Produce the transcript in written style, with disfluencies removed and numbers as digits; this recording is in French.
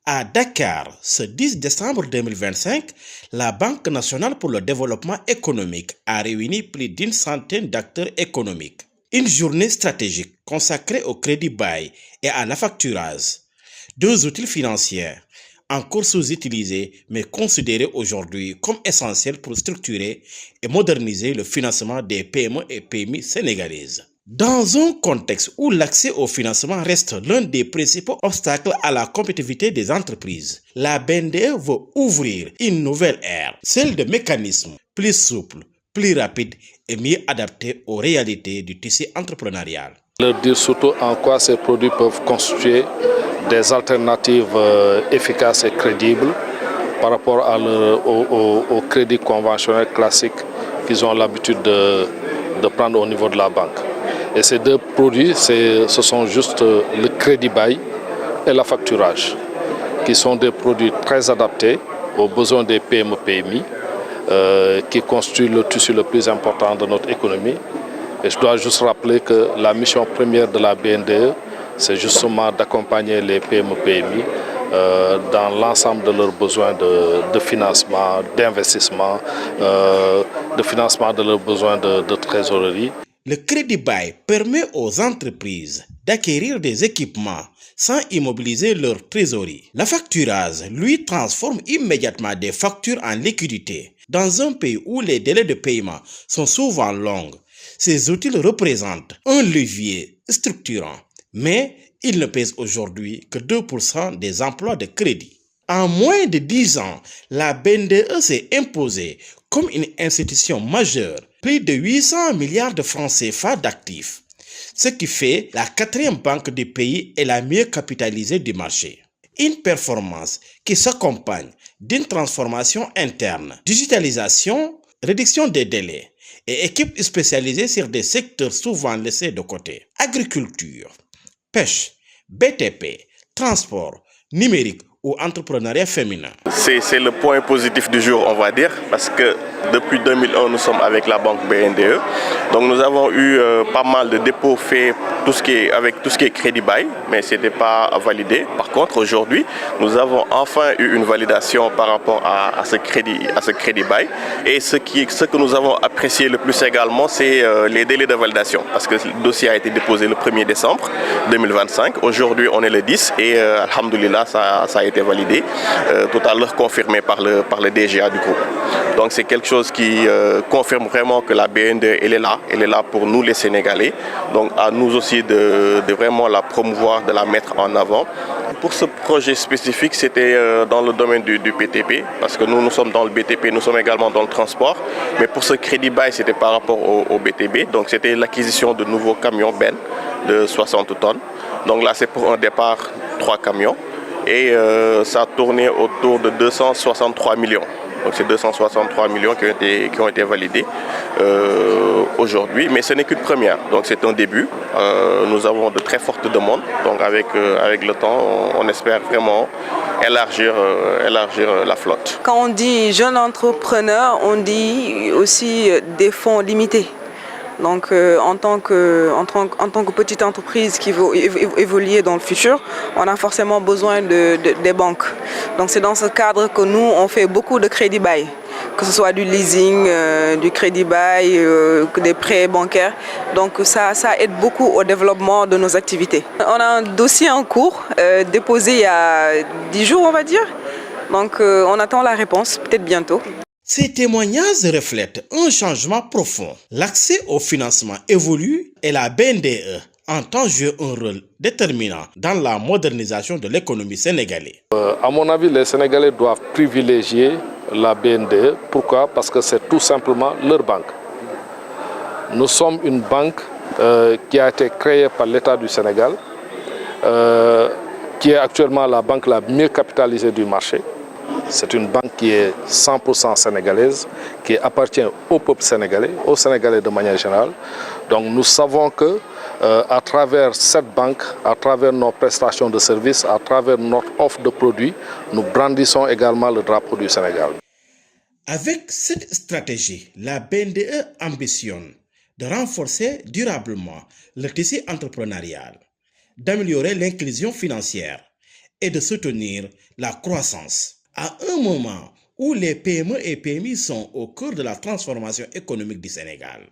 À Dakar, ce 10 décembre 2025, la Banque nationale pour le développement économique a réuni plus d'une centaine d'acteurs économiques. Une journée stratégique consacrée au crédit bail et à l'affacturage, deux outils financiers encore sous-utilisés mais considérés aujourd'hui comme essentiels pour structurer et moderniser le financement des PME et PMI sénégalaises. Dans un contexte où l'accès au financement reste l'un des principaux obstacles à la compétitivité des entreprises, la BNDE veut ouvrir une nouvelle ère, celle de mécanismes plus souples, plus rapides et mieux adaptés aux réalités du tissu entrepreneurial. Leur dire surtout en quoi ces produits peuvent constituer des alternatives efficaces et crédibles par rapport au crédit conventionnel classique qu'ils ont l'habitude de prendre au niveau de la banque. Et ces deux produits, ce sont juste le crédit bail et l'affacturage, qui sont des produits très adaptés aux besoins des PME-PMI, qui constituent le tissu le plus important de notre économie. Et je dois juste rappeler que la mission première de la BNDE, c'est justement d'accompagner les PME-PMI dans l'ensemble de leurs besoins de financement, d'investissement, de financement de leurs besoins de trésorerie. Le crédit bail permet aux entreprises d'acquérir des équipements sans immobiliser leur trésorerie. L'affacturage, lui, transforme immédiatement des factures en liquidité. Dans un pays où les délais de paiement sont souvent longs, ces outils représentent un levier structurant, mais ils ne pèsent aujourd'hui que 2% des emplois de crédit. En moins de 10 ans, la BNDE s'est imposée comme une institution majeure, plus de 800 milliards de francs CFA d'actifs, ce qui fait la quatrième banque du pays et la mieux capitalisée du marché. Une performance qui s'accompagne d'une transformation interne, digitalisation, réduction des délais et équipes spécialisées sur des secteurs souvent laissés de côté. Agriculture, pêche, BTP, transport, numérique ou entrepreneuriat féminin. C'est le point positif du jour, on va dire, parce que depuis 2001, nous sommes avec la banque BNDE. Donc nous avons eu pas mal de dépôts faits avec tout ce qui est crédit bail, mais ce n'était pas validé. Par contre, aujourd'hui, nous avons enfin eu une validation par rapport à ce crédit bail. Et ce que nous avons apprécié le plus également, c'est les délais de validation, parce que le dossier a été déposé le 1er décembre 2025. Aujourd'hui, on est le 10 et alhamdoulilah, ça a été validé, tout à l'heure confirmé par le DGA du groupe. Donc c'est quelque chose qui confirme vraiment que la BNDE, elle est là pour nous les Sénégalais. Donc à nous aussi de vraiment la promouvoir, de la mettre en avant. Pour ce projet spécifique, c'était dans le domaine du BTP, parce que nous sommes dans le BTP, nous sommes également dans le transport. Mais pour ce crédit bail, c'était par rapport au BTP. Donc c'était l'acquisition de nouveaux camions BEN de 60 tonnes. Donc là, c'est pour un départ 3 camions. Et ça a tourné autour de 263 millions. Donc c'est 263 millions qui ont été validés aujourd'hui, mais ce n'est qu'une première, donc c'est un début. Nous avons de très fortes demandes, donc avec le temps, on espère vraiment élargir la flotte. Quand on dit jeune entrepreneur, on dit aussi des fonds limités. Donc en tant que petite entreprise qui veut évoluer dans le futur, on a forcément besoin des banques. Donc c'est dans ce cadre que nous, on fait beaucoup de crédit bail, que ce soit du leasing, du crédit bail, des prêts bancaires. Donc ça aide beaucoup au développement de nos activités. On a un dossier en cours, déposé il y a 10 jours, on va dire. Donc on attend la réponse, peut-être bientôt. Ces témoignages reflètent un changement profond. L'accès au financement évolue et la BNDE entend jouer un rôle déterminant dans la modernisation de l'économie sénégalaise. À mon avis, les Sénégalais doivent privilégier la BNDE. Pourquoi? Parce que c'est tout simplement leur banque. Nous sommes une banque qui a été créée par l'État du Sénégal, qui est actuellement la banque la mieux capitalisée du marché. C'est une banque qui est 100% sénégalaise, qui appartient au peuple sénégalais, aux Sénégalais de manière générale. Donc nous savons que à travers cette banque, à travers nos prestations de services, à travers notre offre de produits, nous brandissons également le drapeau du Sénégal. Avec cette stratégie, la BNDE ambitionne de renforcer durablement le tissu entrepreneurial, d'améliorer l'inclusion financière et de soutenir la croissance. À un moment où les PME et PMI sont au cœur de la transformation économique du Sénégal.